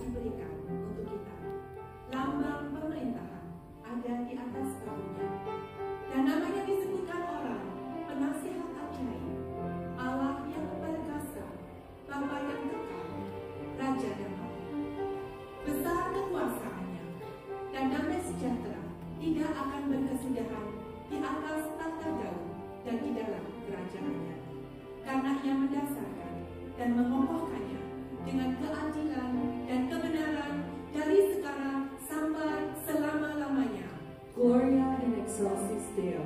diberikan untuk kita. Lambang pemerintahan ada di atas daunnya, dan namanya disebutkan orang penasihat ajaib, Allah yang perkasa, Bapa yang kekal, Raja damai. Besar kekuasaannya, dan damai sejahtera tidak akan berkesudahan di atas tahta Daud dan di dalam kerajaannya, karena ia mendasarkan dan mengokohkannya dengan keadilan dan kebenaran dari sekarang sampai selama-lamanya. Gloria in excelsis Deo.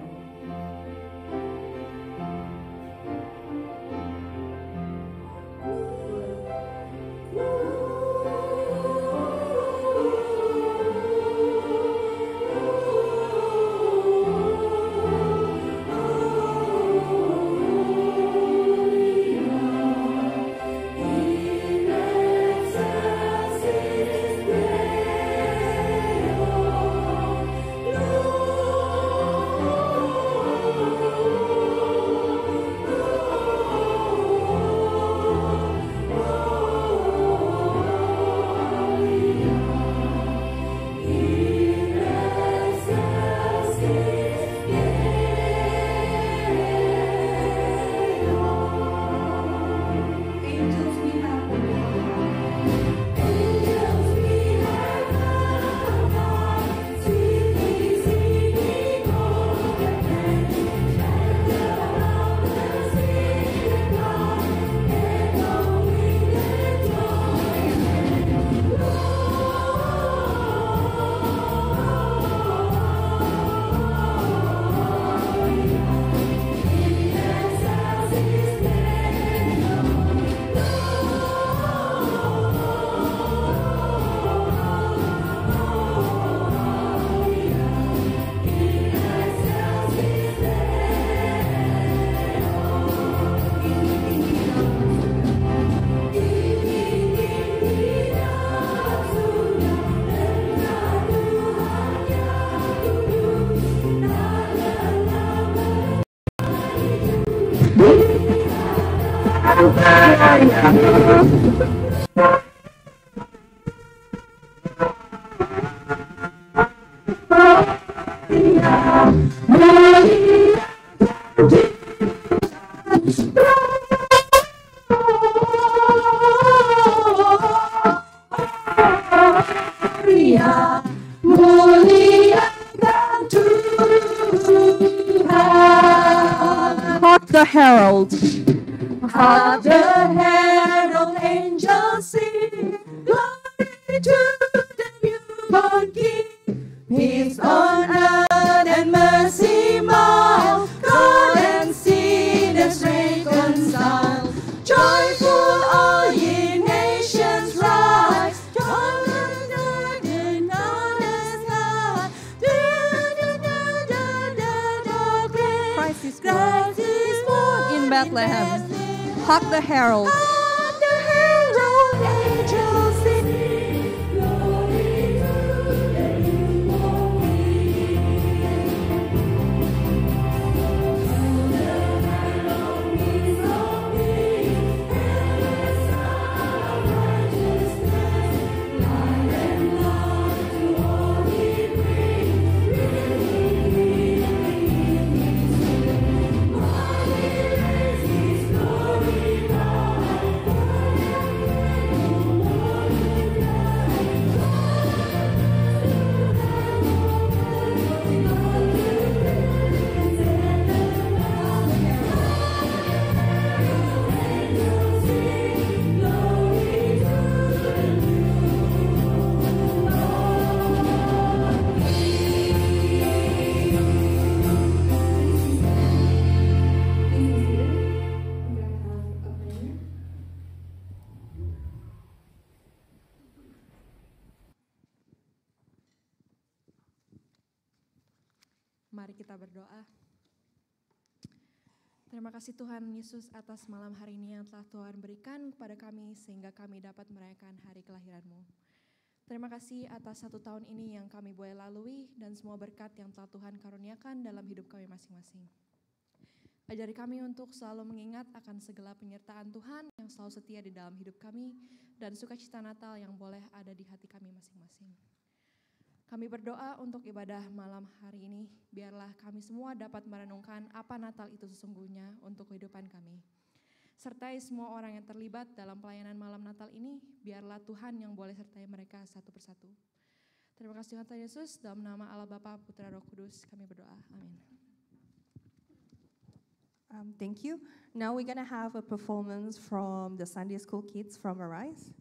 Hark the herald. Hark the herald angels sing, glory to the newborn King. Peace on earth and mercy mild, God and sinners reconciled. Joyful all ye nations rise, joy and earth and honest God. Christ is born in Bethlehem. Hark the herald. Hark the herald angels sing, glory to the newborn King. Oh, the herald means of peace, and the sun of righteousness, light and love to all he brings, bringing in the evening sun. Mighty raise his glory bright, Mari kita berdoa. Terima kasih Tuhan Yesus atas malam hari ini yang telah Tuhan berikan kepada kami sehingga kami dapat merayakan hari kelahiran-Mu. Terima kasih atas 1 tahun ini yang kami boleh lalui dan semua berkat yang telah Tuhan karuniakan dalam hidup kami masing-masing. Ajari kami untuk selalu mengingat akan segala penyertaan Tuhan yang selalu setia di dalam hidup kami dan sukacita Natal yang boleh ada di hati kami masing-masing. Kami berdoa untuk ibadah malam hari ini, biarlah kami semua dapat merenungkan apa Natal itu sesungguhnya untuk kehidupan kami. Sertai semua orang yang terlibat dalam pelayanan malam Natal ini, biarlah Tuhan yang boleh sertai mereka satu persatu. Terima kasih Tuhan Yesus, dalam nama Allah Bapa, Putra, Roh Kudus, kami berdoa. Amin. Thank you. Now we're going to have a performance from the Sunday School kids from Arise.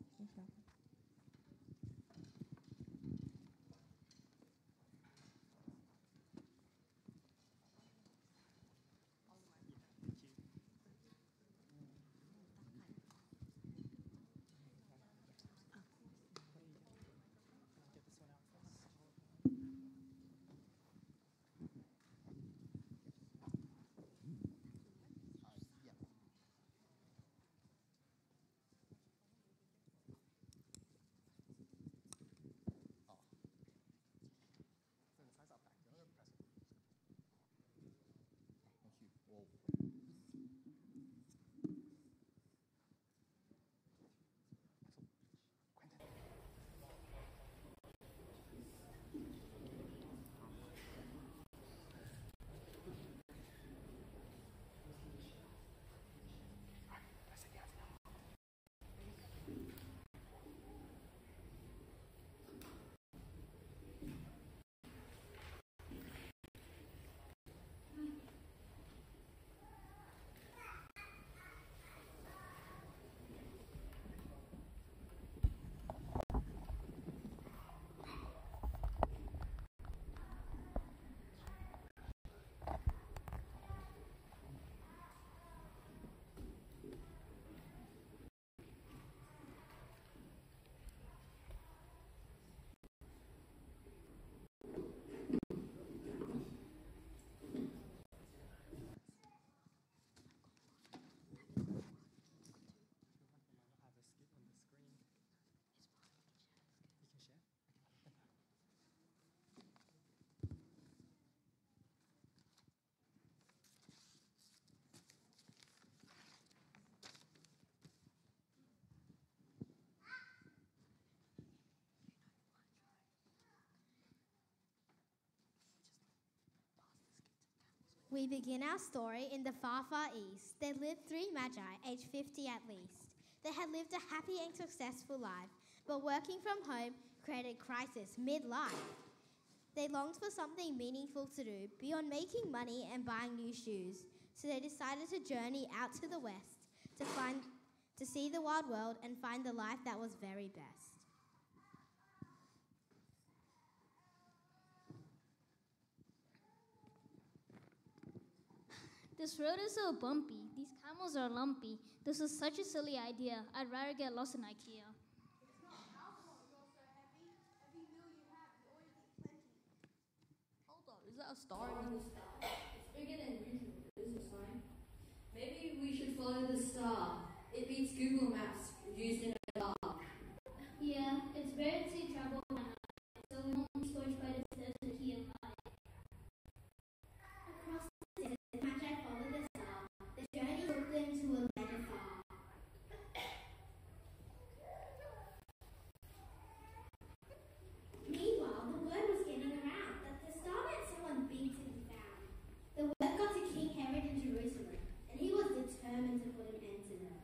We begin our story in the far, far east. There lived three magi, aged 50 at least. They had lived a happy and successful life, but working from home created crisis mid-life. They longed for something meaningful to do beyond making money and buying new shoes, so they decided to journey out to the west to see the wild world and find the life that was very best. This road is so bumpy. These camels are lumpy. This is such a silly idea. I'd rather get lost in IKEA. Hold on, is that a star? It's bigger than usual. Is a sign. Maybe we should follow the star. It beats Google Maps used in a dark. Yeah, it's better to travel by night, so we won't be scorched by the desert here. Across the desert, the magi followed the star. The journey took them to a land afar. Meanwhile, the word was getting around that the star meant someone big to be found. The word got to King Herod in Jerusalem, and he was determined to put an end to them.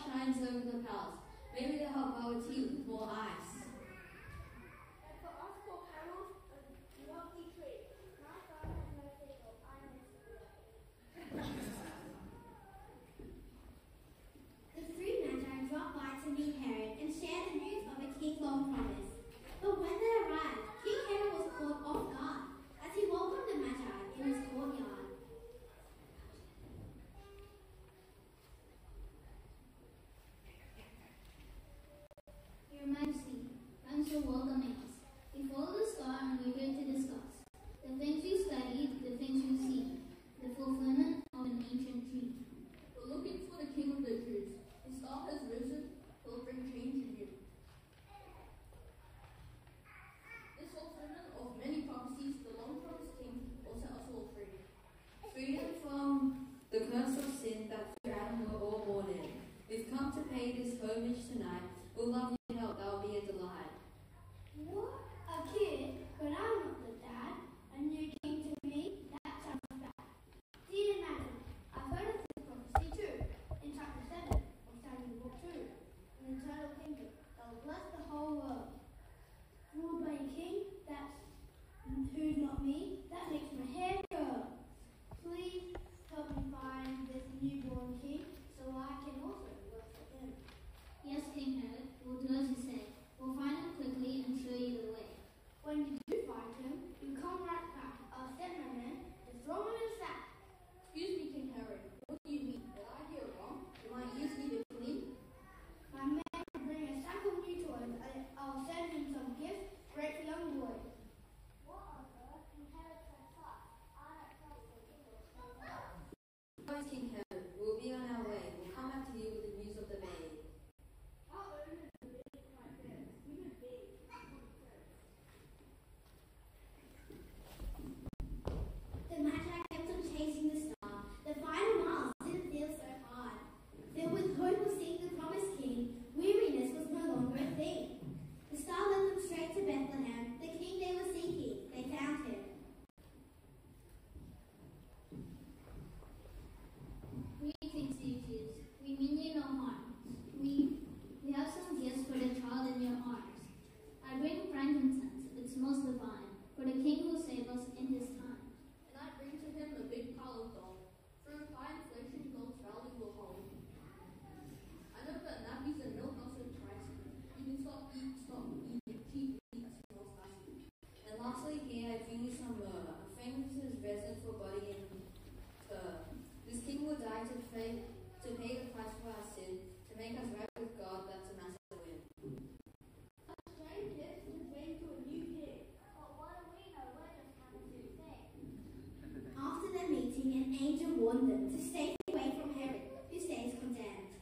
shines over the palace. Maybe they'll have bubble tea with more ice. And for us poor camels, a lovely tree. My farm has no signal. I am The three magi dropped by to meet Herod and share the news of a king's long promise. But when they arrived, King Herod was caught off guard as he welcomed the magi in his courtyard. Your Majesty, thanks for welcoming us. We follow the star and we're here to discuss the things we studied, the things we see, the fulfillment of an ancient dream. We're looking for the King of the Jews. His star has risen. He'll bring change in you. This fulfillment of many prophecies, the long-promised King, will set us all free. Freedom from the curse of sin that we Adam were all born in. We've come to pay this homage tonight. We'll love you and help. That will be a delight. What? A kid? But I'm not the dad. A new king to me? That sounds bad. Dear madam, I've heard of this prophecy too. In chapter 7 of Samuel book 2. An eternal kingdom that will bless the whole world. Ruled by a king that's who's not me, that makes my hair curl. Please help me find this newborn king so I can also work for him. Yes, King Herod, we'll do as you say. We'll find him quickly and show you the way. When you do find him, you come right back. I'll send my men to throw him in a sack. Excuse me, King Herod. What do you mean? Did I hear wrong? Do my ears need to clean? My man will bring a sack of new toys. I'll send him some gifts. Great for young boys. What on earth? You have so fast. I don't trust the Guys, King Herod, we'll be on our way. We'll come back to you with the news of the baby. How old is the baby right there? Even big. The magi kept on chasing the star. The final miles didn't feel so hard. Filled with hope of seeing the promised king, weariness was no longer a thing. The star led them straight to Bethlehem, the king they were seeking. They found him. Greetings to you Jews. We mean you no harm. We have some gifts for the child in your arms. I bring frankincense, it's most divine, for the King who saved us in his time. And I bring to him a big pile of gold. Through high inflation, gold's value will hold. I know that nappies and milk are so pricey. You can stop eating cheap meat that smells spicy. And lastly, here I bring you some myrrh, a famous resin for body and stir. This king will die to pay the price for our sin, to make us right with God. That's a massive win. A strange gift is made to a new king. But what do we know? We're just coming to sing. After their meeting, an angel warned them to stay away from Herod, who stays condemned.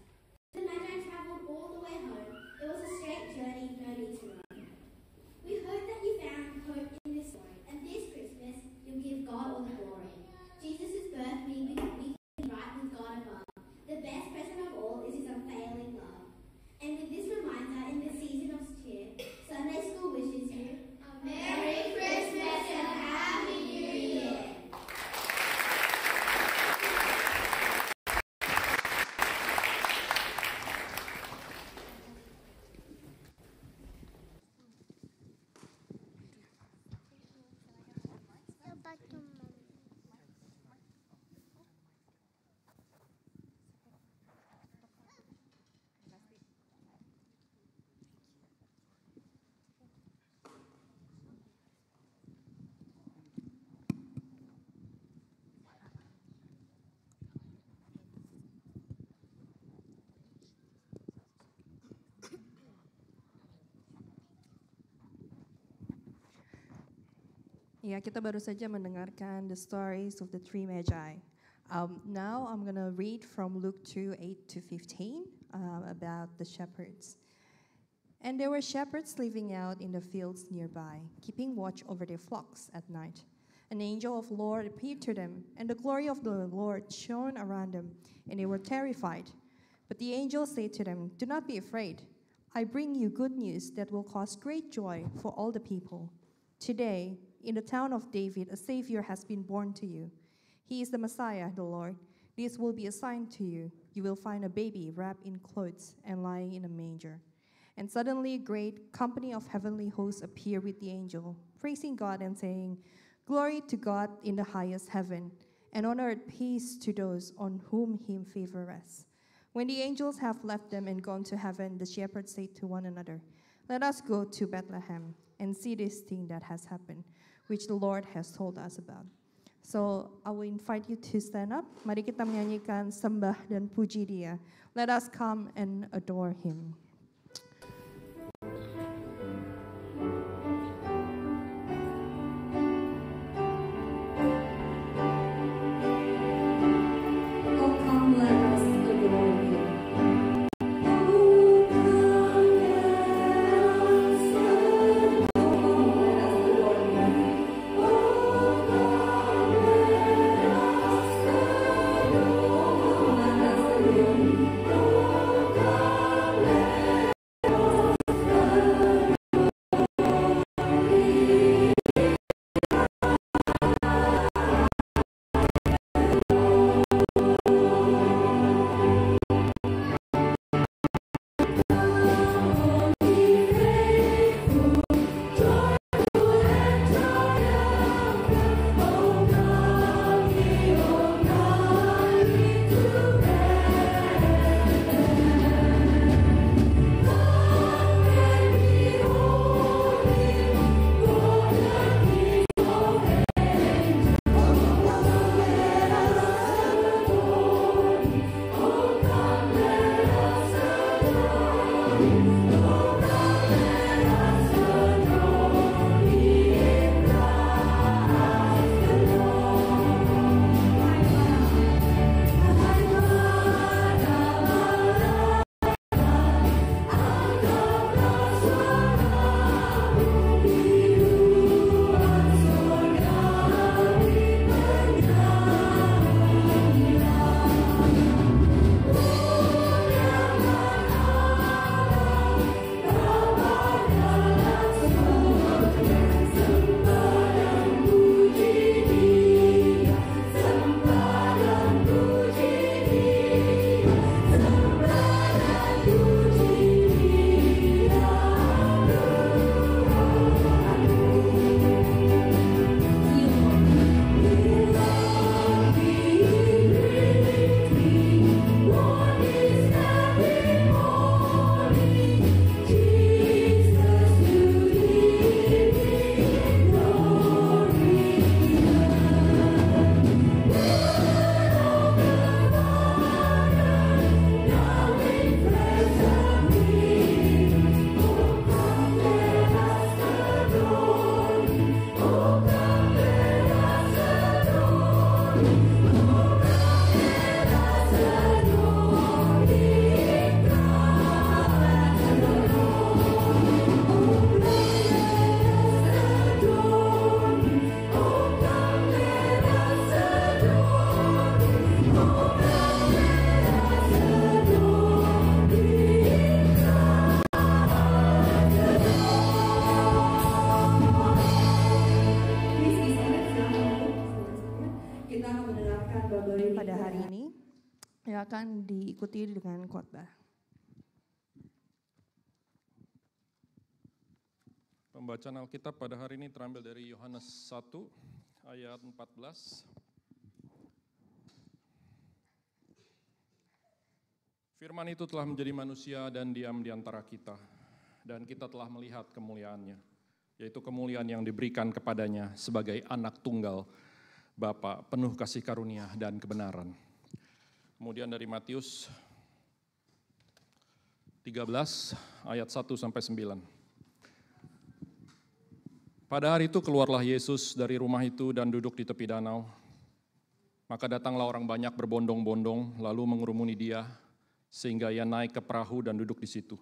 The magi traveled all the way home. It was a straight journey, no need to run. We hope that you found hope in this story, and this Christmas you'll give God all the glory. Jesus' birth means we can be right with God above. The best present of all is his unfailing love. And with this reminder in the season of cheer, Sunday School wishes you a Merry Christmas and a Happy New Year. Ya, kita baru saja mendengarkan the stories of the three magi. Now I'm going to read from Luke 2:8-15 about the shepherds. And there were shepherds living out in the fields nearby, keeping watch over their flocks at night. An angel of the Lord appeared to them, and the glory of the Lord shone around them, and they were terrified. But the angel said to them, "Do not be afraid. I bring you good news that will cause great joy for all the people. Today, in the town of David, a Savior has been born to you. He is the Messiah, the Lord. This will be a sign to you. You will find a baby wrapped in clothes and lying in a manger." And suddenly a great company of heavenly hosts appeared with the angel, praising God and saying, "Glory to God in the highest heaven, and on earth peace to those on whom His favor rests." When the angels have left them and gone to heaven, the shepherds said to one another, "Let us go to Bethlehem and see this thing that has happened, which the Lord has told us about." So I will invite you to stand up. Mari kita menyanyikan sembah dan puji Dia. Let us come and adore Him. Oh, come, let us adore Him. Pada hari ini yang akan diikuti dengan khotbah. Pembacaan Alkitab pada hari ini terambil dari Yohanes 1 ayat 14. Firman itu telah menjadi manusia dan diam di antara kita, dan kita telah melihat kemuliaannya, yaitu kemuliaan yang diberikan kepadanya sebagai anak tunggal Bapa, penuh kasih karunia dan kebenaran. Kemudian dari Matius 13 ayat 1-9. Pada hari itu keluarlah Yesus dari rumah itu dan duduk di tepi danau. Maka datanglah orang banyak berbondong-bondong lalu mengurumuni Dia sehingga Ia naik ke perahu dan duduk di situ.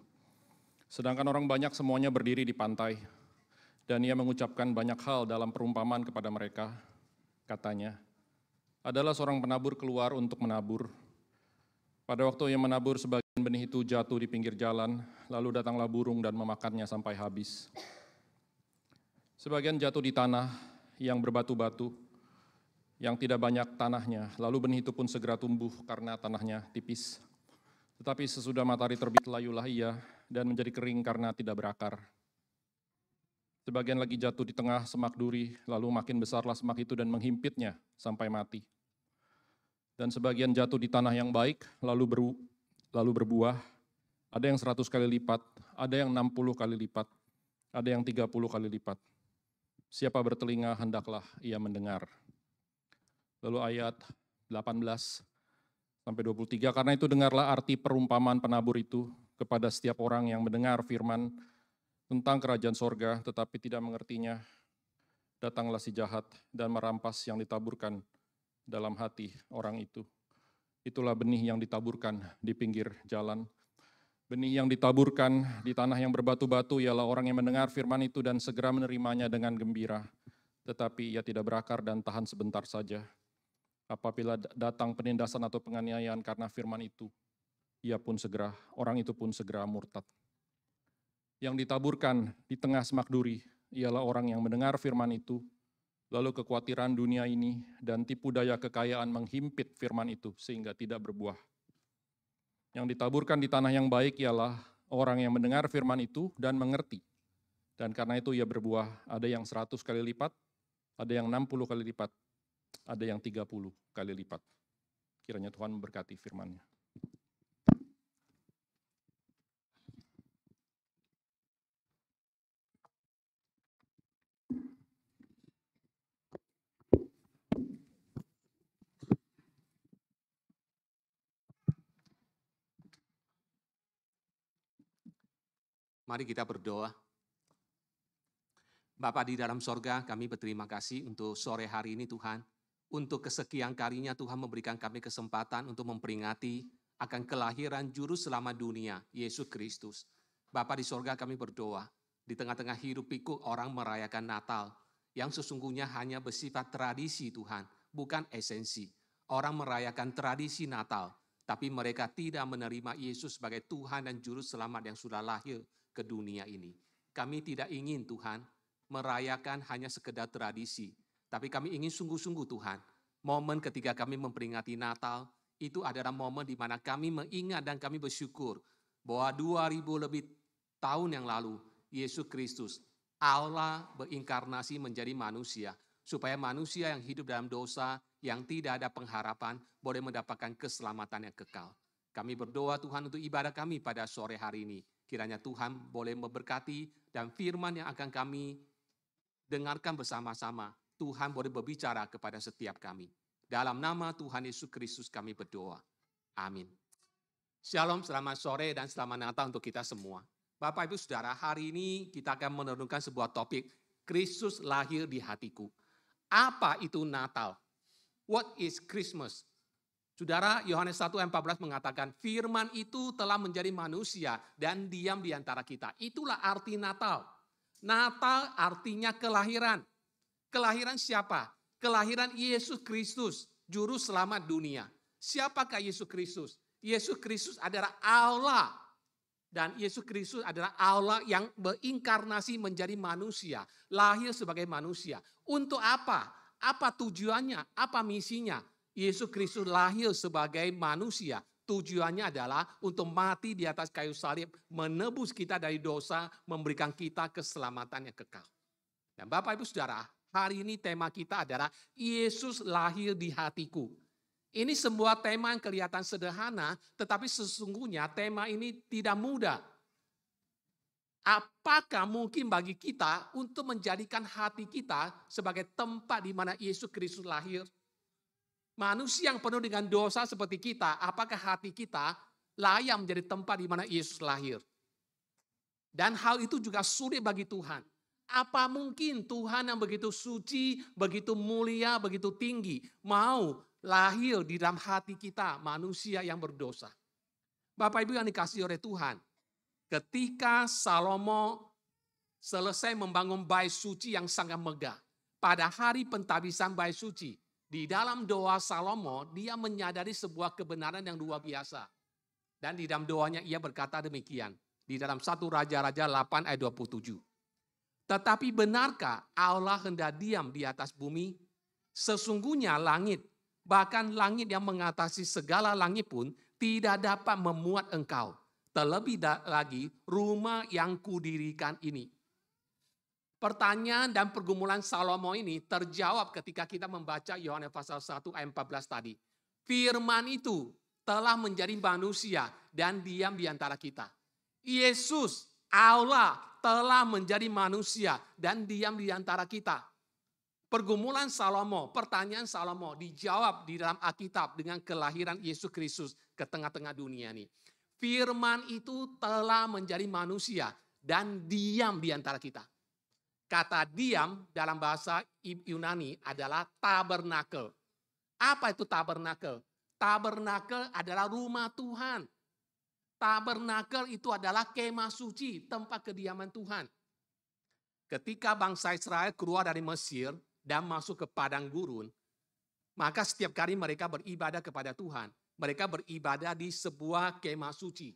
Sedangkan orang banyak semuanya berdiri di pantai, dan Ia mengucapkan banyak hal dalam perumpamaan kepada mereka. Katanya, adalah seorang penabur keluar untuk menabur. Pada waktu Ia menabur, sebagian benih itu jatuh di pinggir jalan, lalu datanglah burung dan memakannya sampai habis. Sebagian jatuh di tanah yang berbatu-batu, yang tidak banyak tanahnya, lalu benih itu pun segera tumbuh karena tanahnya tipis. Tetapi sesudah matahari terbit layulah ia dan menjadi kering karena tidak berakar. Sebagian lagi jatuh di tengah semak duri, lalu makin besarlah semak itu dan menghimpitnya sampai mati. Dan sebagian jatuh di tanah yang baik, lalu berbuah, ada yang 100 kali lipat, ada yang 60 kali lipat, ada yang 30 kali lipat. Siapa bertelinga hendaklah ia mendengar. Lalu ayat 18 sampai 23, karena itu dengarlah arti perumpamaan penabur itu kepada setiap orang yang mendengar firman tentang kerajaan sorga, tetapi tidak mengertinya. Datanglah si jahat dan merampas yang ditaburkan dalam hati orang itu. Itulah benih yang ditaburkan di pinggir jalan. Benih yang ditaburkan di tanah yang berbatu-batu ialah orang yang mendengar firman itu dan segera menerimanya dengan gembira. Tetapi ia tidak berakar dan tahan sebentar saja. Apabila datang penindasan atau penganiayaan karena firman itu, orang itu pun segera murtad. Yang ditaburkan di tengah semak duri ialah orang yang mendengar firman itu, lalu kekhawatiran dunia ini dan tipu daya kekayaan menghimpit firman itu sehingga tidak berbuah. Yang ditaburkan di tanah yang baik ialah orang yang mendengar firman itu dan mengerti. Dan karena itu ia berbuah, ada yang 100 kali lipat, ada yang 60 kali lipat, ada yang 30 kali lipat. Kiranya Tuhan memberkati firman-Nya. Mari kita berdoa. Bapa di dalam sorga, kami berterima kasih untuk sore hari ini Tuhan. Untuk kesekian kalinya Tuhan memberikan kami kesempatan untuk memperingati akan kelahiran Juru Selamat dunia, Yesus Kristus. Bapa di sorga kami berdoa, di tengah-tengah hirup pikuk orang merayakan Natal, yang sesungguhnya hanya bersifat tradisi Tuhan, bukan esensi. Orang merayakan tradisi Natal, tapi mereka tidak menerima Yesus sebagai Tuhan dan Juru Selamat yang sudah lahir ke dunia ini. Kami tidak ingin Tuhan merayakan hanya sekedar tradisi, tapi kami ingin sungguh-sungguh Tuhan, momen ketika kami memperingati Natal, itu adalah momen di mana kami mengingat dan kami bersyukur bahwa 2000 lebih tahun yang lalu, Yesus Kristus, Allah berinkarnasi menjadi manusia, supaya manusia yang hidup dalam dosa, yang tidak ada pengharapan, boleh mendapatkan keselamatan yang kekal. Kami berdoa Tuhan untuk ibadah kami pada sore hari ini. Kiranya Tuhan boleh memberkati dan firman yang akan kami dengarkan bersama-sama. Tuhan boleh berbicara kepada setiap kami. Dalam nama Tuhan Yesus Kristus kami berdoa. Amin. Shalom, selamat sore dan selamat Natal untuk kita semua. Bapak Ibu Saudara, hari ini kita akan merenungkan sebuah topik, Kristus lahir di hatiku. Apa itu Natal? What is Christmas? Saudara, Yohanes 1 ayat 14 mengatakan, firman itu telah menjadi manusia dan diam di antara kita. Itulah arti Natal. Natal artinya kelahiran. Kelahiran siapa? Kelahiran Yesus Kristus, Juru Selamat dunia. Siapakah Yesus Kristus? Yesus Kristus adalah Allah. Dan Yesus Kristus adalah Allah yang berinkarnasi menjadi manusia. Lahir sebagai manusia. Untuk apa? Apa tujuannya? Apa misinya? Yesus Kristus lahir sebagai manusia. Tujuannya adalah untuk mati di atas kayu salib, menebus kita dari dosa, memberikan kita keselamatan yang kekal. Dan Bapak Ibu Saudara, hari ini tema kita adalah Yesus lahir di hatiku. Ini sebuah tema yang kelihatan sederhana, tetapi sesungguhnya tema ini tidak mudah. Apakah mungkin bagi kita untuk menjadikan hati kita sebagai tempat di mana Yesus Kristus lahir? Manusia yang penuh dengan dosa seperti kita, apakah hati kita layak menjadi tempat di mana Yesus lahir? Dan hal itu juga sulit bagi Tuhan. Apa mungkin Tuhan yang begitu suci, begitu mulia, begitu tinggi, mau lahir di dalam hati kita, manusia yang berdosa? Bapak Ibu yang dikasihi oleh Tuhan, ketika Salomo selesai membangun bait suci yang sangat megah, pada hari pentabisan bait suci, di dalam doa Salomo, dia menyadari sebuah kebenaran yang luar biasa. Dan di dalam doanya ia berkata demikian. Di dalam 1 Raja-Raja 8 ayat 27. Tetapi benarkah Allah hendak diam di atas bumi? Sesungguhnya langit, bahkan langit yang mengatasi segala langit pun tidak dapat memuat engkau. Terlebih lagi rumah yang kudirikan ini. Pertanyaan dan pergumulan Salomo ini terjawab ketika kita membaca Yohanes pasal 1 ayat 14 tadi. Firman itu telah menjadi manusia dan diam di antara kita. Yesus, Allah, telah menjadi manusia dan diam di antara kita. Pergumulan Salomo, pertanyaan Salomo dijawab di dalam Alkitab dengan kelahiran Yesus Kristus ke tengah-tengah dunia ini. Firman itu telah menjadi manusia dan diam di antara kita. Kata diam dalam bahasa Yunani adalah tabernakel. Apa itu tabernakel? Tabernakel adalah rumah Tuhan. Tabernakel itu adalah kemah suci, tempat kediaman Tuhan. Ketika bangsa Israel keluar dari Mesir dan masuk ke padang gurun, maka setiap kali mereka beribadah kepada Tuhan, mereka beribadah di sebuah kemah suci.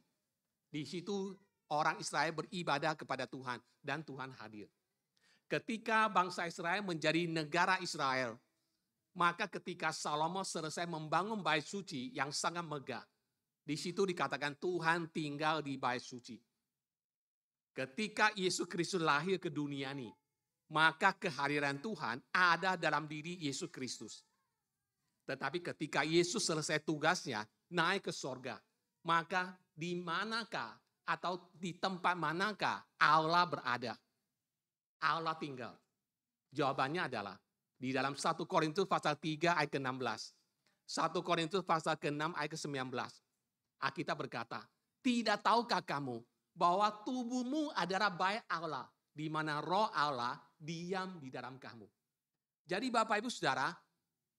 Di situ orang Israel beribadah kepada Tuhan dan Tuhan hadir. Ketika bangsa Israel menjadi negara Israel, maka ketika Salomo selesai membangun bait suci yang sangat megah, di situ dikatakan Tuhan tinggal di bait suci. Ketika Yesus Kristus lahir ke dunia ini, maka kehadiran Tuhan ada dalam diri Yesus Kristus. Tetapi ketika Yesus selesai tugasnya, naik ke sorga, maka di manakah atau di tempat manakah Allah berada? Allah tinggal. Jawabannya adalah di dalam 1 Korintus pasal 3 ayat ke-16. 1 Korintus pasal ke-6 ayat ke-19. Alkitab berkata, tidak tahukah kamu bahwa tubuhmu adalah bait Allah, di mana roh Allah diam di dalam kamu. Jadi Bapak Ibu Saudara,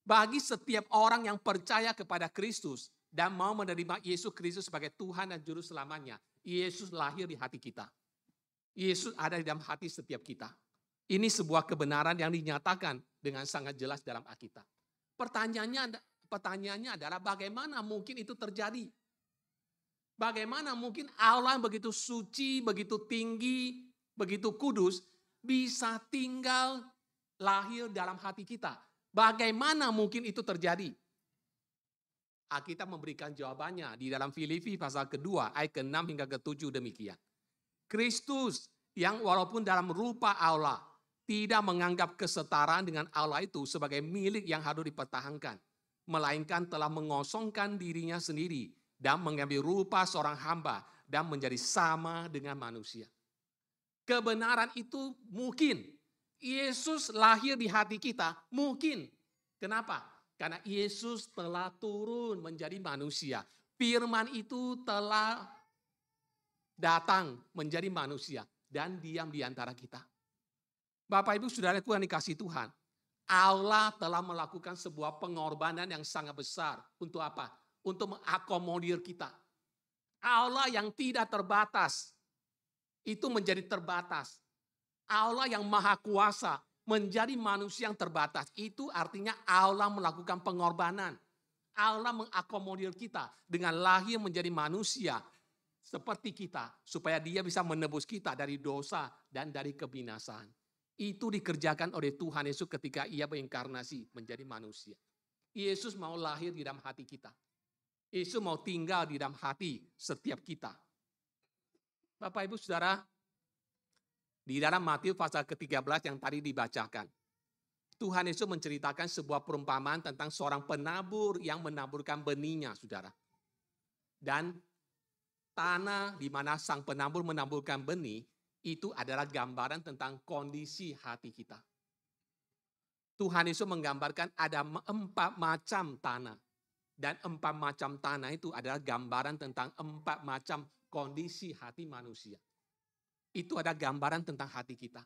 bagi setiap orang yang percaya kepada Kristus dan mau menerima Yesus Kristus sebagai Tuhan dan Juru Selamanya, Yesus lahir di hati kita. Yesus ada di dalam hati setiap kita. Ini sebuah kebenaran yang dinyatakan dengan sangat jelas dalam Alkitab. Pertanyaannya adalah bagaimana mungkin itu terjadi? Bagaimana mungkin Allah yang begitu suci, begitu tinggi, begitu kudus, bisa tinggal lahir dalam hati kita? Bagaimana mungkin itu terjadi? Alkitab memberikan jawabannya di dalam Filipi pasal kedua ayat ke-6 hingga ke-7 demikian. Kristus yang walaupun dalam rupa Allah tidak menganggap kesetaraan dengan Allah itu sebagai milik yang harus dipertahankan, melainkan telah mengosongkan dirinya sendiri dan mengambil rupa seorang hamba dan menjadi sama dengan manusia. Kebenaran itu mungkin. Yesus lahir di hati kita mungkin. Kenapa? Karena Yesus telah turun menjadi manusia. Firman itu telah datang menjadi manusia dan diam di antara kita. Bapak Ibu Saudaraku yang dikasihi Tuhan, Allah telah melakukan sebuah pengorbanan yang sangat besar. Untuk apa? Untuk mengakomodir kita. Allah yang tidak terbatas, itu menjadi terbatas. Allah yang maha kuasa menjadi manusia yang terbatas. Itu artinya Allah melakukan pengorbanan. Allah mengakomodir kita dengan lahir menjadi manusia seperti kita, supaya dia bisa menebus kita dari dosa dan dari kebinasaan. Itu dikerjakan oleh Tuhan Yesus ketika ia berinkarnasi menjadi manusia. Yesus mau lahir di dalam hati kita. Yesus mau tinggal di dalam hati setiap kita. Bapak Ibu Saudara, di dalam Matius pasal ke-13 yang tadi dibacakan, Tuhan Yesus menceritakan sebuah perumpamaan tentang seorang penabur yang menaburkan benihnya, saudara. Dan tanah di mana sang penabur menaburkan benih, itu adalah gambaran tentang kondisi hati kita. Tuhan Yesus menggambarkan ada 4 macam tanah. Dan 4 macam tanah itu adalah gambaran tentang 4 macam kondisi hati manusia. Itu ada gambaran tentang hati kita.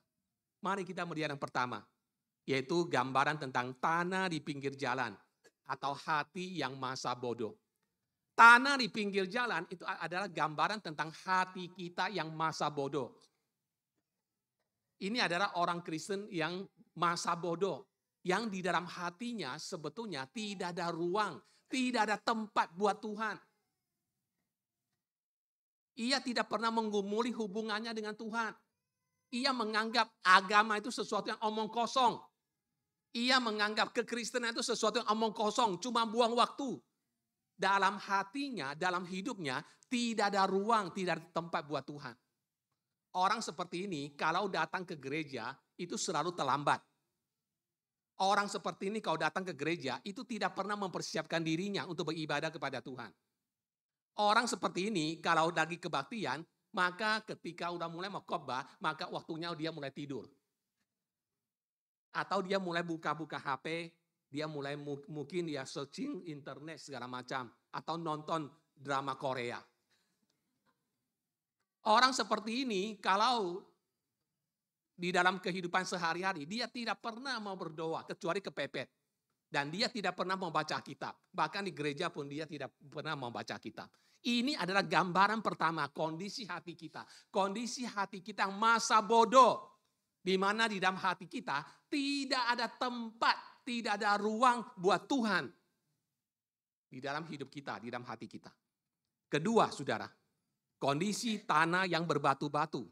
Mari kita melihat yang pertama, yaitu gambaran tentang tanah di pinggir jalan atau hati yang masa bodoh. Tanah di pinggir jalan itu adalah gambaran tentang hati kita yang masa bodoh. Ini adalah orang Kristen yang masa bodoh, yang di dalam hatinya sebetulnya tidak ada ruang, tidak ada tempat buat Tuhan. Ia tidak pernah menggumuli hubungannya dengan Tuhan. Ia menganggap agama itu sesuatu yang omong kosong. Ia menganggap kekristenan itu sesuatu yang omong kosong, cuma buang waktu. Dalam hatinya, dalam hidupnya, tidak ada ruang, tidak ada tempat buat Tuhan. Orang seperti ini, kalau datang ke gereja, itu selalu terlambat. Orang seperti ini kalau datang ke gereja, itu tidak pernah mempersiapkan dirinya untuk beribadah kepada Tuhan. Orang seperti ini, kalau lagi kebaktian, maka ketika udah mulai mau khotbah, maka waktunya dia mulai tidur. Atau dia mulai buka-buka HP, dia mulai mungkin dia searching internet segala macam. Atau nonton drama Korea. Orang seperti ini, kalau di dalam kehidupan sehari-hari, dia tidak pernah mau berdoa, kecuali kepepet. Dan dia tidak pernah membaca kitab. Bahkan di gereja pun dia tidak pernah membaca kitab. Ini adalah gambaran pertama, kondisi hati kita. Kondisi hati kita yang masa bodoh. Di mana di dalam hati kita tidak ada tempat, tidak ada ruang buat Tuhan. Di dalam hidup kita, di dalam hati kita. Kedua, saudara, kondisi tanah yang berbatu-batu.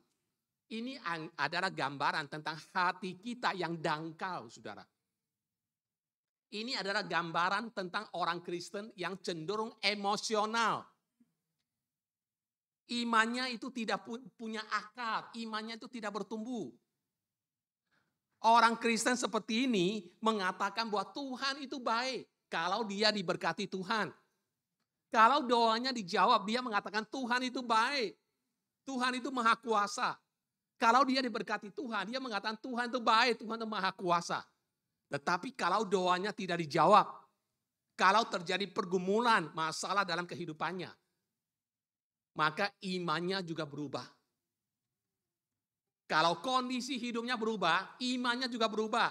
Ini adalah gambaran tentang hati kita yang dangkal, saudara. Ini adalah gambaran tentang orang Kristen yang cenderung emosional. Imannya itu tidak punya akar, imannya itu tidak bertumbuh. Orang Kristen seperti ini mengatakan bahwa Tuhan itu baik kalau dia diberkati Tuhan. Kalau doanya dijawab, dia mengatakan Tuhan itu baik. Tuhan itu maha kuasa. Kalau dia diberkati Tuhan, dia mengatakan Tuhan itu baik, Tuhan itu maha kuasa. Tetapi kalau doanya tidak dijawab, kalau terjadi pergumulan, masalah dalam kehidupannya, maka imannya juga berubah. Kalau kondisi hidupnya berubah, imannya juga berubah.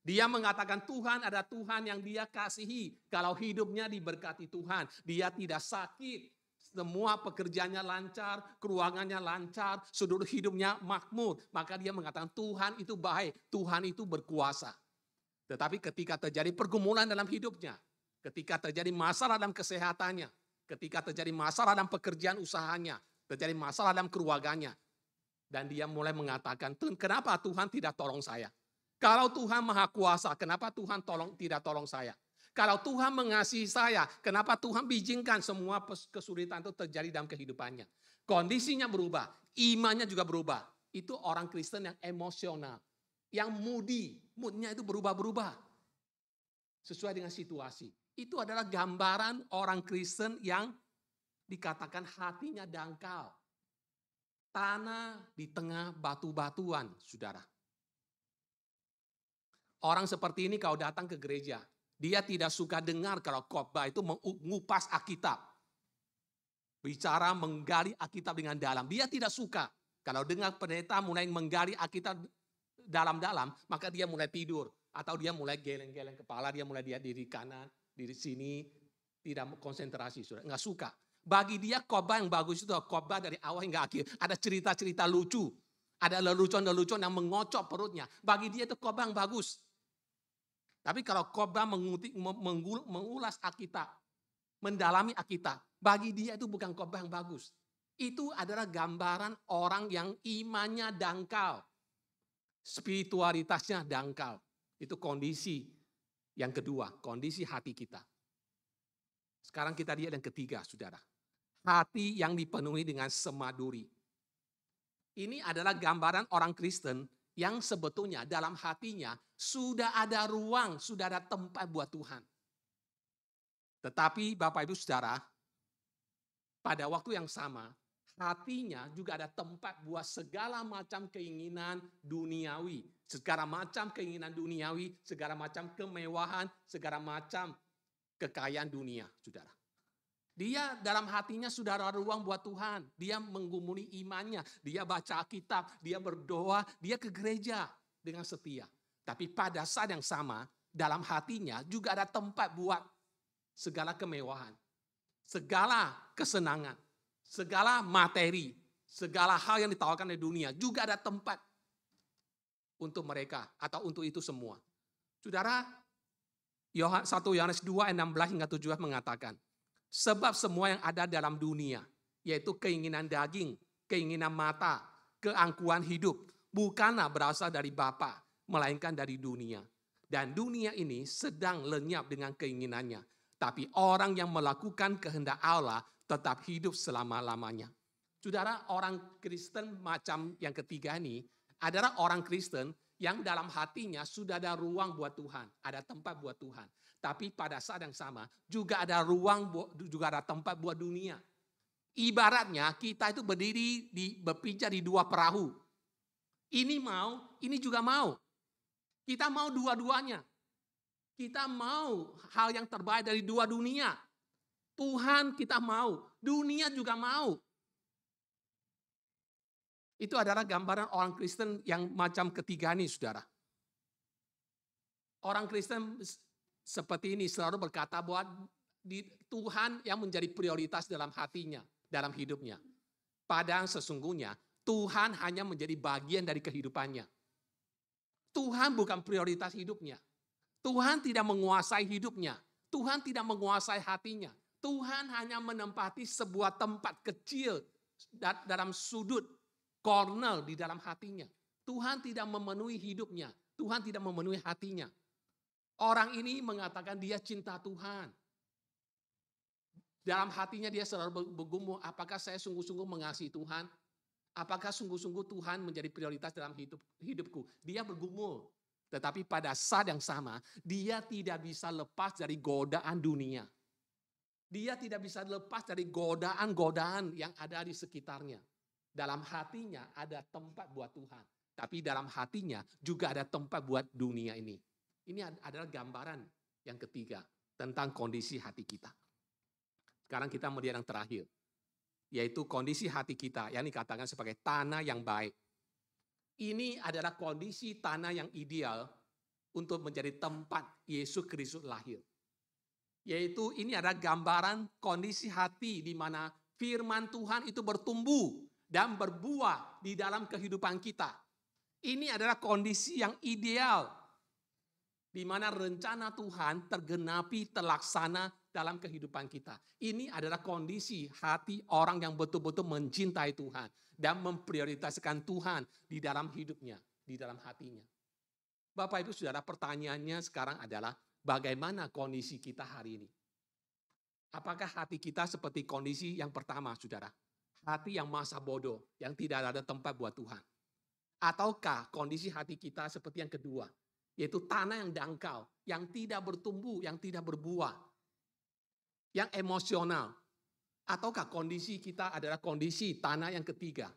Dia mengatakan Tuhan ada Tuhan yang dia kasihi. Kalau hidupnya diberkati Tuhan, dia tidak sakit. Semua pekerjaannya lancar, keuangannya lancar, seluruh hidupnya makmur. Maka dia mengatakan Tuhan itu baik, Tuhan itu berkuasa. Tetapi ketika terjadi pergumulan dalam hidupnya, ketika terjadi masalah dalam kesehatannya, ketika terjadi masalah dalam pekerjaan usahanya, terjadi masalah dalam keluarganya, dan dia mulai mengatakan, kenapa Tuhan tidak tolong saya? Kalau Tuhan maha kuasa, kenapa Tuhan tidak tolong saya? Kalau Tuhan mengasihi saya, kenapa Tuhan izinkan semua kesulitan itu terjadi dalam kehidupannya? Kondisinya berubah, imannya juga berubah. Itu orang Kristen yang emosional, yang moodnya itu berubah-berubah. Sesuai dengan situasi. Itu adalah gambaran orang Kristen yang dikatakan hatinya dangkal. Tanah di tengah batu-batuan, saudara. Orang seperti ini kalau datang ke gereja, dia tidak suka dengar kalau khotbah itu mengupas Alkitab. Bicara menggali Alkitab dengan dalam. Dia tidak suka. Kalau dengar pendeta mulai menggali Alkitab dalam-dalam, maka dia mulai tidur. Atau dia mulai geleng-geleng kepala, dia mulai diri kanan, diri sini. Tidak konsentrasi, saudara. Nggak suka. Bagi dia khotbah yang bagus itu khotbah dari awal hingga akhir. Ada cerita-cerita lucu. Ada lelucon-lelucon yang mengocok perutnya. Bagi dia itu khotbah yang bagus. Tapi kalau khotbah mengulas Alkitab, mendalami Alkitab, bagi dia itu bukan khotbah yang bagus. Itu adalah gambaran orang yang imannya dangkal. Spiritualitasnya dangkal. Itu kondisi yang kedua, kondisi hati kita. Sekarang kita lihat yang ketiga, saudara. Hati yang dipenuhi dengan semaduri. Ini adalah gambaran orang Kristen yang sebetulnya dalam hatinya sudah ada ruang, sudah ada tempat buat Tuhan. Tetapi Bapak Ibu Saudara, pada waktu yang sama, hatinya juga ada tempat buat segala macam keinginan duniawi. Segala macam keinginan duniawi, segala macam kemewahan, segala macam kekayaan dunia, saudara. Dia dalam hatinya sudah ada ruang buat Tuhan. Dia menggumuli imannya. Dia baca Alkitab, dia berdoa, dia ke gereja dengan setia. Tapi pada saat yang sama, dalam hatinya juga ada tempat buat segala kemewahan. Segala kesenangan, segala materi, segala hal yang ditawarkan oleh dunia. Juga ada tempat untuk mereka atau untuk itu semua. Saudara, 1 Yohanes 2 ayat 16 hingga 17 mengatakan, sebab semua yang ada dalam dunia, yaitu keinginan daging, keinginan mata, keangkuhan hidup, bukanlah berasal dari Bapa, melainkan dari dunia. Dan dunia ini sedang lenyap dengan keinginannya. Tapi orang yang melakukan kehendak Allah tetap hidup selama-lamanya. Saudara, orang Kristen macam yang ketiga ini adalah orang Kristen yang dalam hatinya sudah ada ruang buat Tuhan. Ada tempat buat Tuhan. Tapi pada saat yang sama juga ada ruang, juga ada tempat buat dunia. Ibaratnya kita itu berdiri berpijak di dua perahu. Ini mau, ini juga mau. Kita mau dua-duanya. Kita mau hal yang terbaik dari dua dunia. Tuhan kita mau, dunia juga mau. Itu adalah gambaran orang Kristen yang macam ketiga ini, saudara. Orang Kristen seperti ini selalu berkata bahwa Tuhan yang menjadi prioritas dalam hatinya, dalam hidupnya. Padahal sesungguhnya Tuhan hanya menjadi bagian dari kehidupannya. Tuhan bukan prioritas hidupnya. Tuhan tidak menguasai hidupnya. Tuhan tidak menguasai hatinya. Tuhan hanya menempati sebuah tempat kecil dalam sudut, corner di dalam hatinya. Tuhan tidak memenuhi hidupnya. Tuhan tidak memenuhi hatinya. Orang ini mengatakan dia cinta Tuhan. Dalam hatinya dia selalu bergumul, apakah saya sungguh-sungguh mengasihi Tuhan? Apakah sungguh-sungguh Tuhan menjadi prioritas dalam hidupku? Dia bergumul. Tetapi pada saat yang sama, dia tidak bisa lepas dari godaan dunia. Dia tidak bisa lepas dari godaan-godaan yang ada di sekitarnya. Dalam hatinya ada tempat buat Tuhan. Tapi dalam hatinya juga ada tempat buat dunia ini. Ini adalah gambaran yang ketiga tentang kondisi hati kita. Sekarang kita melihat yang terakhir. Yaitu kondisi hati kita yang dikatakan sebagai tanah yang baik. Ini adalah kondisi tanah yang ideal untuk menjadi tempat Yesus Kristus lahir. Yaitu ini adalah gambaran kondisi hati di mana firman Tuhan itu bertumbuh dan berbuah di dalam kehidupan kita. Ini adalah kondisi yang ideal di mana rencana Tuhan tergenapi, terlaksana dalam kehidupan kita. Ini adalah kondisi hati orang yang betul-betul mencintai Tuhan dan memprioritaskan Tuhan di dalam hidupnya, di dalam hatinya. Bapak Ibu Saudara, pertanyaannya sekarang adalah bagaimana kondisi kita hari ini? Apakah hati kita seperti kondisi yang pertama, Saudara? Hati yang masa bodoh, yang tidak ada tempat buat Tuhan. Ataukah kondisi hati kita seperti yang kedua? Yaitu tanah yang dangkal, yang tidak bertumbuh, yang tidak berbuah. Yang emosional. Ataukah kondisi kita adalah kondisi tanah yang ketiga.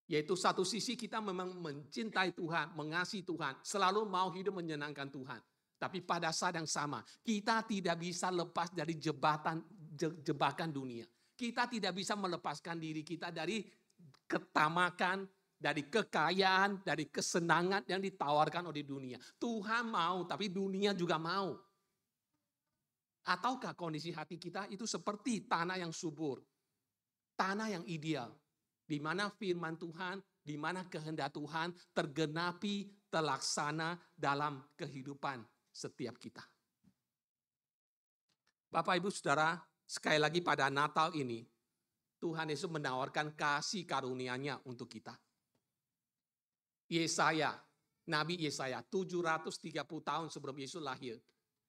Yaitu satu sisi kita memang mencintai Tuhan, mengasihi Tuhan, selalu mau hidup menyenangkan Tuhan. Tapi pada saat yang sama, kita tidak bisa lepas dari jebakan dunia. Kita tidak bisa melepaskan diri kita dari ketamakan, dari kekayaan, dari kesenangan yang ditawarkan oleh dunia. Tuhan mau, tapi dunia juga mau. Ataukah kondisi hati kita itu seperti tanah yang subur, tanah yang ideal, di mana firman Tuhan, di mana kehendak Tuhan tergenapi, terlaksana dalam kehidupan setiap kita. Bapak Ibu Saudara, sekali lagi pada Natal ini, Tuhan Yesus menawarkan kasih karunia-Nya untuk kita. Yesaya, Nabi Yesaya 730 tahun sebelum Yesus lahir,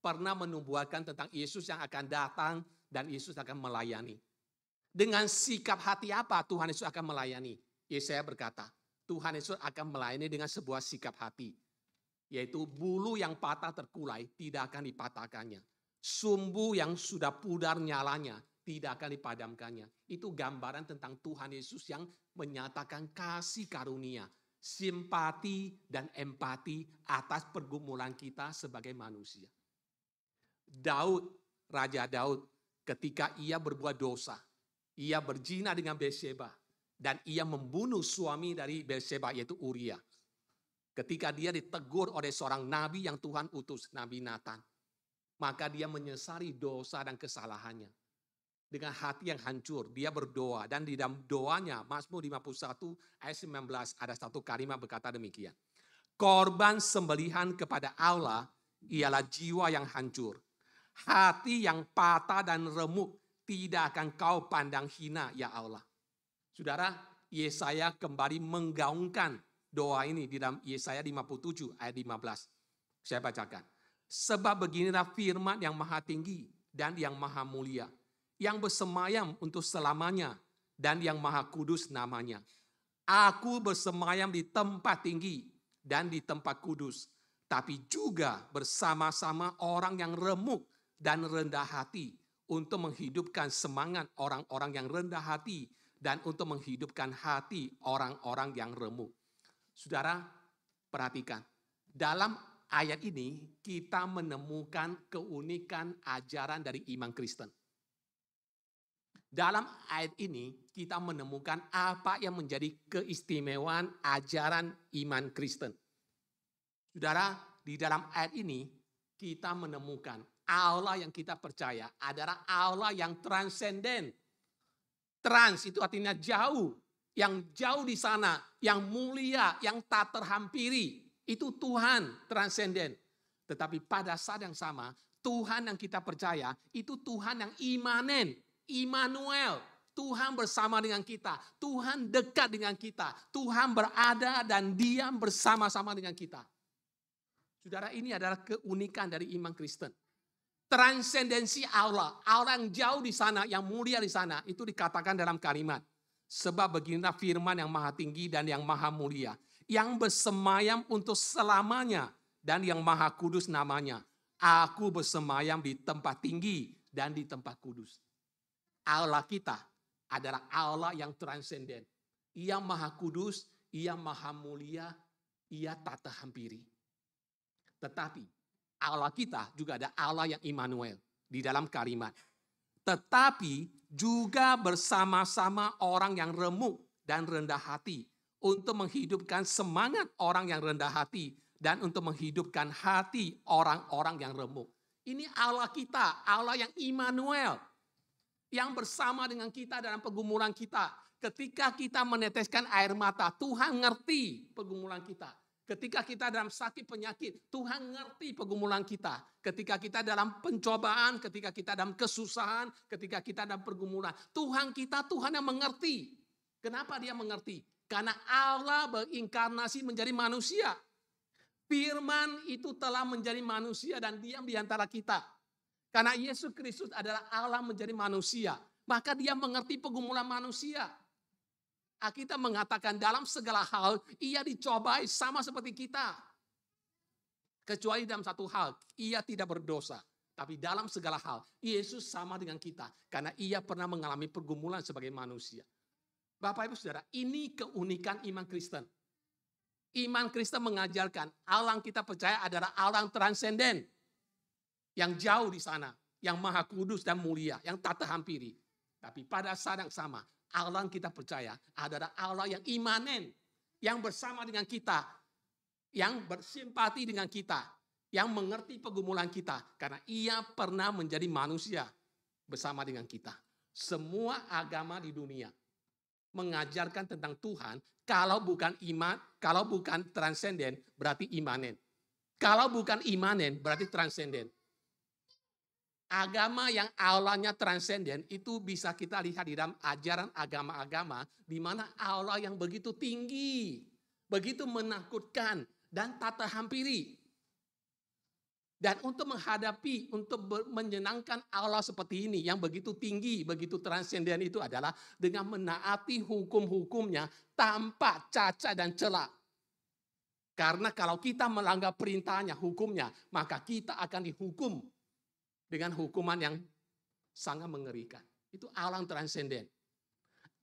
pernah menubuatkan tentang Yesus yang akan datang dan Yesus akan melayani. Dengan sikap hati apa Tuhan Yesus akan melayani? Yesaya berkata, Tuhan Yesus akan melayani dengan sebuah sikap hati. Yaitu bulu yang patah terkulai tidak akan dipatahkannya. Sumbu yang sudah pudar nyalanya tidak akan dipadamkannya. Itu gambaran tentang Tuhan Yesus yang menyatakan kasih karunia, simpati dan empati atas pergumulan kita sebagai manusia. Daud, Raja Daud, ketika ia berbuat dosa, ia berzina dengan Bathsheba dan ia membunuh suami dari Bathsheba yaitu Uria. Ketika dia ditegur oleh seorang nabi yang Tuhan utus, Nabi Nathan, maka dia menyesali dosa dan kesalahannya. Dengan hati yang hancur, dia berdoa dan di dalam doanya Mazmur 51 ayat 19 ada satu kalimat berkata demikian. Korban sembelihan kepada Allah ialah jiwa yang hancur. Hati yang patah dan remuk tidak akan kau pandang hina ya Allah. Saudara, Yesaya kembali menggaungkan doa ini di dalam Yesaya 57 ayat 15. Saya bacakan. Sebab beginilah firman yang maha tinggi dan yang maha mulia, yang bersemayam untuk selamanya dan yang maha kudus namanya. Aku bersemayam di tempat tinggi dan di tempat kudus, tapi juga bersama-sama orang yang remuk dan rendah hati, untuk menghidupkan semangat orang-orang yang rendah hati dan untuk menghidupkan hati orang-orang yang remuk. Saudara, perhatikan. Dalam ayat ini kita menemukan keunikan ajaran dari iman Kristen. Dalam ayat ini kita menemukan apa yang menjadi keistimewaan ajaran iman Kristen. Saudara, di dalam ayat ini kita menemukan Allah yang kita percaya adalah Allah yang transenden. Trans itu artinya jauh, yang jauh di sana, yang mulia, yang tak terhampiri. Itu Tuhan transenden. Tetapi pada saat yang sama, Tuhan yang kita percaya itu Tuhan yang imanen, Immanuel. Tuhan bersama dengan kita, Tuhan dekat dengan kita, Tuhan berada dan diam bersama-sama dengan kita. Saudara, ini adalah keunikan dari iman Kristen. Transendensi Allah, Allah yang jauh di sana, yang mulia di sana, itu dikatakan dalam kalimat. Sebab beginilah firman yang maha tinggi dan yang maha mulia, yang bersemayam untuk selamanya dan yang maha kudus namanya. Aku bersemayam di tempat tinggi dan di tempat kudus. Allah kita adalah Allah yang transenden. Ia maha kudus, ia maha mulia, ia tak terhampiri. Tetapi Allah kita juga ada Allah yang Immanuel di dalam kalimat. Tetapi juga bersama-sama orang yang remuk dan rendah hati, untuk menghidupkan semangat orang yang rendah hati dan untuk menghidupkan hati orang-orang yang remuk. Ini Allah kita, Allah yang Immanuel, yang bersama dengan kita dalam pergumulan kita. Ketika kita meneteskan air mata, Tuhan ngerti pergumulan kita. Ketika kita dalam sakit penyakit, Tuhan ngerti pergumulan kita. Ketika kita dalam pencobaan, ketika kita dalam kesusahan, ketika kita dalam pergumulan, Tuhan kita, Tuhan yang mengerti. Kenapa dia mengerti? Karena Allah berinkarnasi menjadi manusia. Firman itu telah menjadi manusia dan diam di antara kita. Karena Yesus Kristus adalah Allah menjadi manusia, maka dia mengerti pergumulan manusia. Alkitab mengatakan dalam segala hal ia dicobai sama seperti kita. Kecuali dalam satu hal, ia tidak berdosa. Tapi dalam segala hal, Yesus sama dengan kita. Karena ia pernah mengalami pergumulan sebagai manusia. Bapak Ibu Saudara, ini keunikan iman Kristen. Iman Kristen mengajarkan Allah yang kita percaya adalah Allah yang transenden. Yang jauh di sana, yang maha kudus dan mulia, yang tak terhampiri. Tapi pada saat yang sama, Allah yang kita percaya adalah Allah yang imanen, yang bersama dengan kita, yang bersimpati dengan kita, yang mengerti pergumulan kita. Karena ia pernah menjadi manusia bersama dengan kita. Semua agama di dunia mengajarkan tentang Tuhan, kalau bukan iman, kalau bukan transenden, berarti imanen. Kalau bukan imanen, berarti transenden. Agama yang Allahnya transenden itu bisa kita lihat di dalam ajaran agama-agama di mana Allah yang begitu tinggi, begitu menakutkan dan tak terhampiri. Dan untuk menghadapi, untuk menyenangkan Allah seperti ini yang begitu tinggi, begitu transenden itu adalah dengan menaati hukum-hukumnya tanpa cacat dan celah. Karena kalau kita melanggar perintahnya, hukumnya, maka kita akan dihukum dengan hukuman yang sangat mengerikan. Itu Allah yang transenden.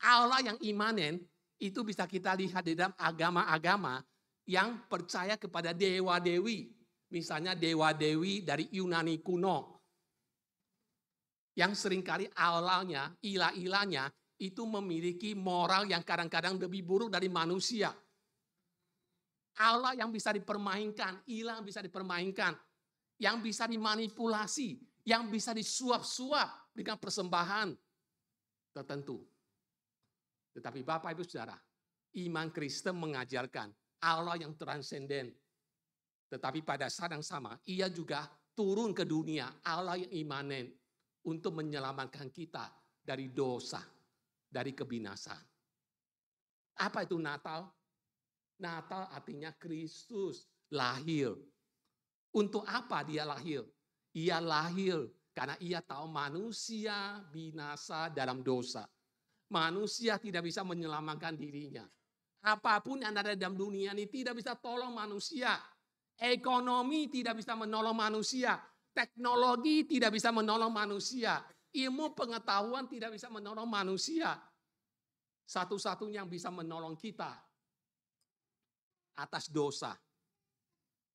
Allah yang imanen itu bisa kita lihat di dalam agama-agama yang percaya kepada dewa-dewi. Misalnya dewa-dewi dari Yunani kuno. Yang seringkali Allahnya, ilah-ilahnya itu memiliki moral yang kadang-kadang lebih buruk dari manusia. Allah yang bisa dipermainkan, ilah yang bisa dipermainkan, yang bisa dimanipulasi, yang bisa disuap-suap dengan persembahan tertentu. Tetapi Bapak Ibu Saudara, iman Kristen mengajarkan Allah yang transenden. Tetapi pada saat yang sama, ia juga turun ke dunia, Allah yang imanen, untuk menyelamatkan kita dari dosa, dari kebinasaan. Apa itu Natal? Natal artinya Kristus lahir. Untuk apa dia lahir? Ia lahir karena ia tahu manusia binasa dalam dosa. Manusia tidak bisa menyelamatkan dirinya. Apapun yang ada dalam dunia ini tidak bisa tolong manusia. Ekonomi tidak bisa menolong manusia. Teknologi tidak bisa menolong manusia. Ilmu pengetahuan tidak bisa menolong manusia. Satu-satunya yang bisa menolong kita atas dosa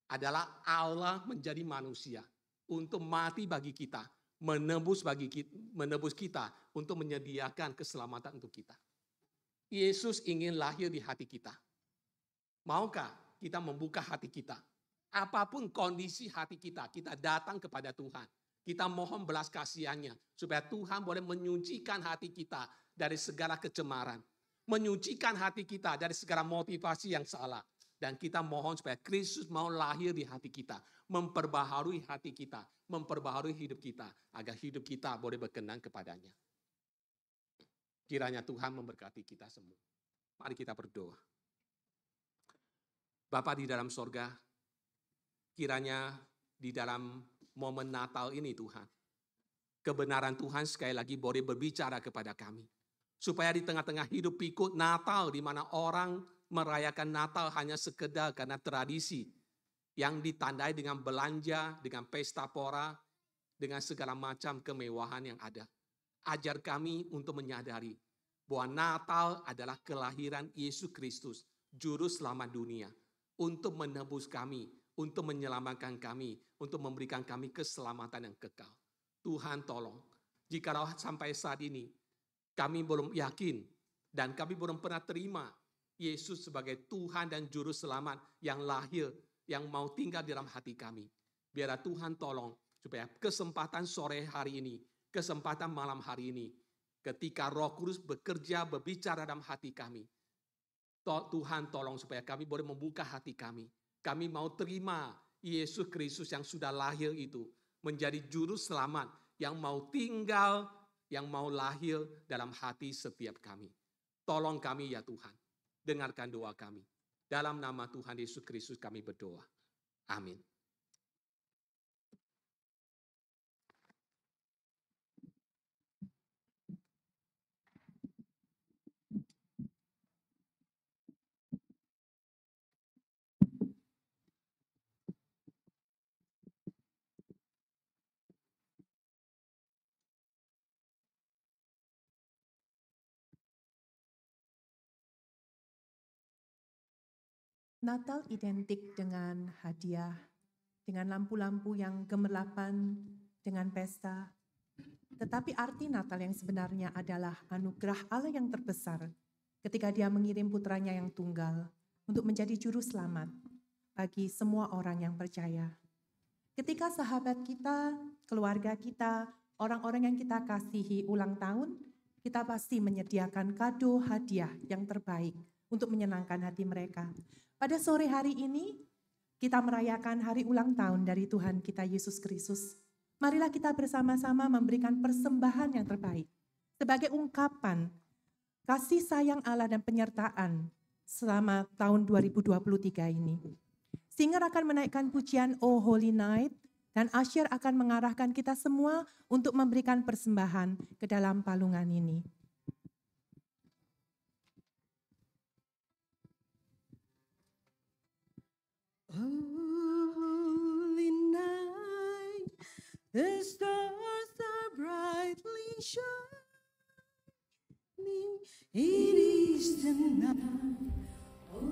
adalah Allah menjadi manusia untuk mati bagi kita, menebus kita untuk menyediakan keselamatan untuk kita. Yesus ingin lahir di hati kita. Maukah kita membuka hati kita? Apapun kondisi hati kita, kita datang kepada Tuhan. Kita mohon belas kasihannya supaya Tuhan boleh menyucikan hati kita dari segala kecemaran. Menyucikan hati kita dari segala motivasi yang salah. Dan kita mohon supaya Kristus mau lahir di hati kita. Memperbaharui hati kita. Memperbaharui hidup kita. Agar hidup kita boleh berkenan kepadanya. Kiranya Tuhan memberkati kita semua. Mari kita berdoa. Bapa di dalam sorga, kiranya di dalam momen Natal ini Tuhan, kebenaran Tuhan sekali lagi boleh berbicara kepada kami. Supaya di tengah-tengah hidup pikuk Natal, di mana orang merayakan Natal hanya sekedar karena tradisi yang ditandai dengan belanja, dengan pesta pora, dengan segala macam kemewahan yang ada. Ajar kami untuk menyadari bahwa Natal adalah kelahiran Yesus Kristus, Juru Selamat dunia, untuk menebus kami, untuk menyelamatkan kami, untuk memberikan kami keselamatan yang kekal. Tuhan tolong, jikalau sampai saat ini kami belum yakin dan kami belum pernah terima Yesus sebagai Tuhan dan Juru Selamat yang lahir, yang mau tinggal di dalam hati kami. Biarlah Tuhan tolong supaya kesempatan sore hari ini, kesempatan malam hari ini, ketika Roh Kudus bekerja, berbicara dalam hati kami, Tuhan tolong supaya kami boleh membuka hati kami. Kami mau terima Yesus Kristus yang sudah lahir itu menjadi Juru Selamat yang mau tinggal, yang mau lahir dalam hati setiap kami. Tolong kami ya Tuhan. Dengarkan doa kami. Dalam nama Tuhan Yesus Kristus kami berdoa. Amin. Natal identik dengan hadiah, dengan lampu-lampu yang gemerlapan, dengan pesta. Tetapi arti Natal yang sebenarnya adalah anugerah Allah yang terbesar ketika Dia mengirim putranya yang tunggal untuk menjadi juru selamat bagi semua orang yang percaya. Ketika sahabat kita, keluarga kita, orang-orang yang kita kasihi ulang tahun, kita pasti menyediakan kado hadiah yang terbaik untuk menyenangkan hati mereka. Pada sore hari ini, kita merayakan hari ulang tahun dari Tuhan kita Yesus Kristus. Marilah kita bersama-sama memberikan persembahan yang terbaik sebagai ungkapan kasih sayang Allah dan penyertaan selama tahun 2023 ini. Singer akan menaikkan pujian Oh Holy Night dan Asher akan mengarahkan kita semua untuk memberikan persembahan ke dalam palungan ini. Holy night, the stars are brightly shining. It is the night of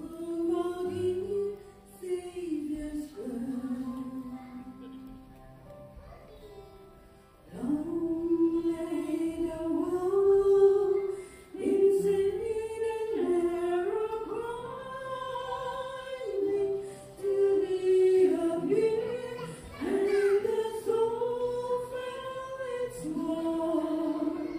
our dear Savior's birth. Long lay the world in sin and error crying. And the soul fell its war.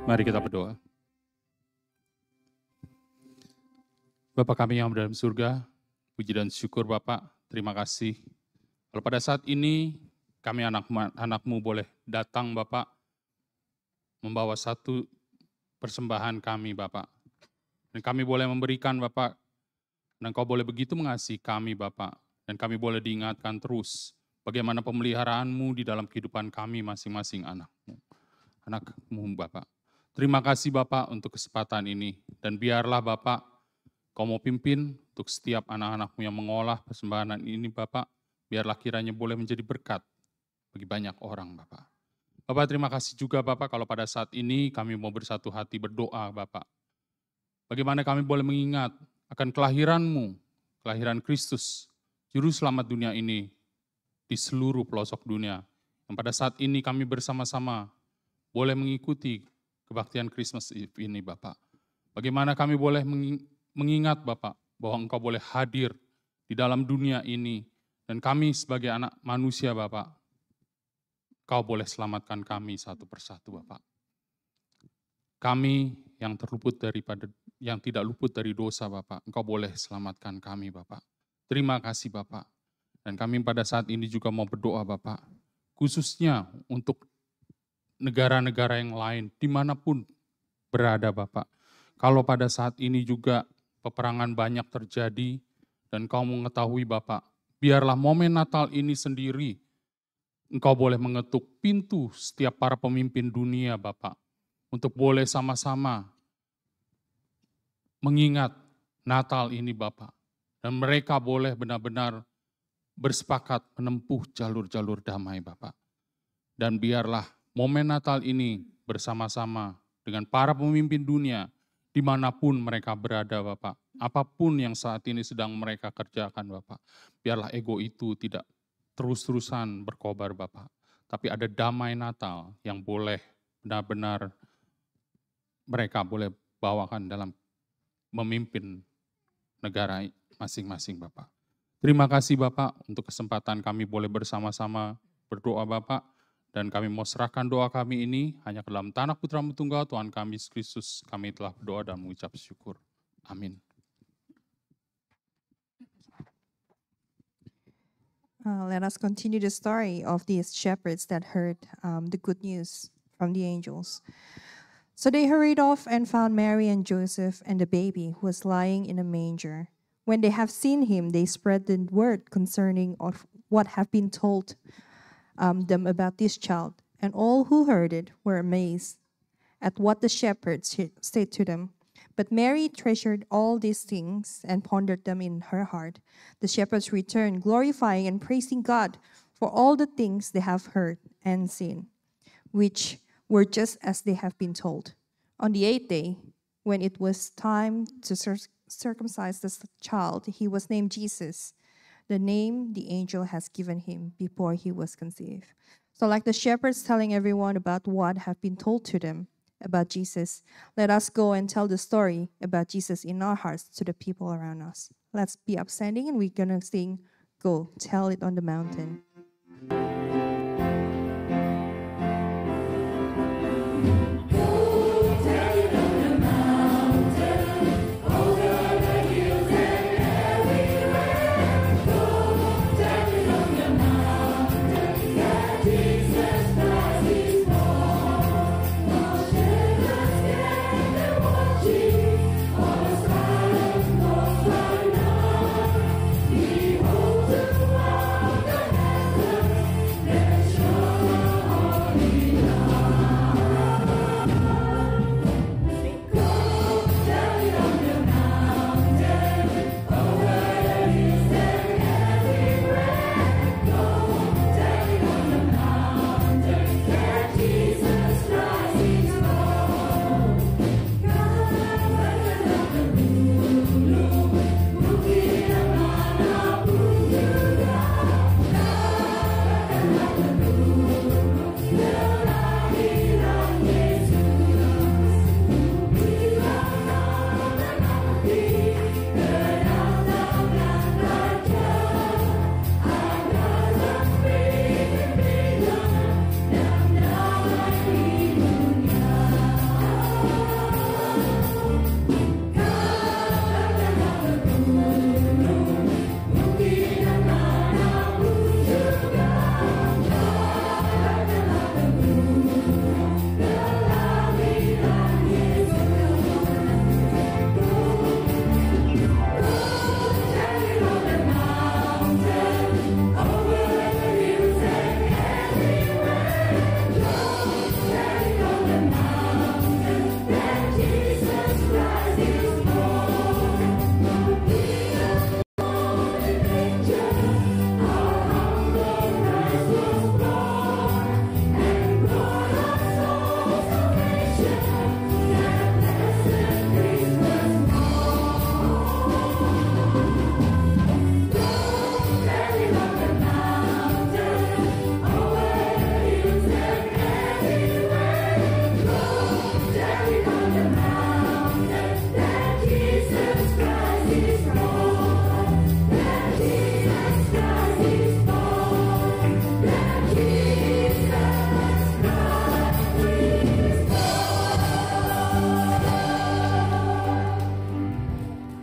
Mari kita berdoa. Bapa kami yang berada di surga, puji dan syukur Bapak, terima kasih. Kalau pada saat ini kami anak-anak-Mu boleh datang Bapak, membawa satu persembahan kami Bapak. Dan kami boleh memberikan Bapak, dan Engkau boleh begitu mengasihi kami Bapak. Dan kami boleh diingatkan terus bagaimana pemeliharaanmu di dalam kehidupan kami masing-masing anak-Mu Bapak. Terima kasih Bapak untuk kesempatan ini. Dan biarlah Bapak, Kau mau pimpin untuk setiap anak-anak-Mu yang mengolah persembahan ini Bapak, biarlah kiranya boleh menjadi berkat bagi banyak orang Bapak. Bapak terima kasih juga Bapak kalau pada saat ini kami mau bersatu hati berdoa Bapak. Bagaimana kami boleh mengingat akan kelahiran-Mu, kelahiran Kristus, Juru Selamat dunia ini di seluruh pelosok dunia. Yang pada saat ini kami bersama-sama boleh mengikuti kebaktian Christmas Eve ini Bapak. Bagaimana kami boleh mengingat Bapak bahwa Engkau boleh hadir di dalam dunia ini. Dan kami sebagai anak manusia Bapak, Kau boleh selamatkan kami satu persatu Bapak. Kami yang tidak luput dari dosa Bapak, Engkau boleh selamatkan kami Bapak. Terima kasih Bapak. Dan kami pada saat ini juga mau berdoa Bapak, khususnya untuk negara-negara yang lain, dimanapun berada Bapak. Kalau pada saat ini juga peperangan banyak terjadi, dan Kau mengetahui Bapak, biarlah momen Natal ini sendiri, Engkau boleh mengetuk pintu setiap para pemimpin dunia Bapak, untuk boleh sama-sama mengingat Natal ini Bapak. Dan mereka boleh benar-benar bersepakat menempuh jalur-jalur damai Bapak. Dan biarlah momen Natal ini bersama-sama dengan para pemimpin dunia, dimanapun mereka berada Bapak, apapun yang saat ini sedang mereka kerjakan Bapak, biarlah ego itu tidak terus-terusan berkobar Bapak, tapi ada damai Natal yang boleh benar-benar mereka boleh bawakan dalam memimpin negara masing-masing Bapak. Terima kasih Bapak untuk kesempatan kami boleh bersama-sama berdoa Bapak, dan kami mau serahkan doa kami ini hanya ke dalam tanah Putra-Mu Tunggal Tuhan kami Yesus Kristus. Kami telah berdoa dan mengucap syukur. Amin. Let us continue the story of these shepherds that heard the good news from the angels. So they hurried off and found Mary and Joseph and the baby who was lying in a manger. When they have seen him, they spread the word concerning of what have been told them about this child. And all who heard it were amazed at what the shepherds said to them. But Mary treasured all these things and pondered them in her heart. The shepherds returned, glorifying and praising God for all the things they have heard and seen, which were just as they have been told. On the 8th day, when it was time to circumcise the child, he was named Jesus, the name the angel has given him before he was conceived. So like the shepherds telling everyone about what have been told to them about Jesus, let us go and tell the story about Jesus in our hearts to the people around us. Let's be upstanding and we're going to sing, Go, Tell It on the Mountain.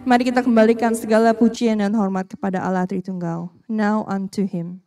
Mari kita kembalikan segala pujian dan hormat kepada Allah Tritunggal. Now unto Him.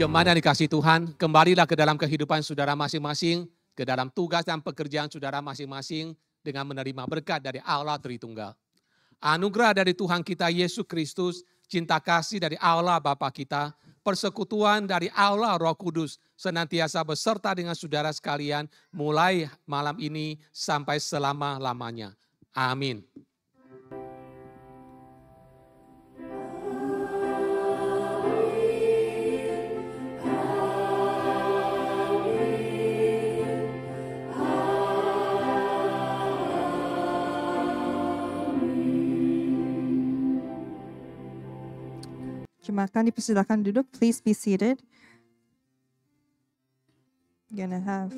Jemaat yang dikasihi Tuhan, kembalilah ke dalam kehidupan saudara masing-masing, ke dalam tugas dan pekerjaan saudara masing-masing dengan menerima berkat dari Allah Tritunggal. Anugerah dari Tuhan kita Yesus Kristus, cinta kasih dari Allah Bapa kita, persekutuan dari Allah Roh Kudus senantiasa beserta dengan saudara sekalian mulai malam ini sampai selama-lamanya. Amin. Jemaat kami dipersilakan duduk. Please be seated. Gonna have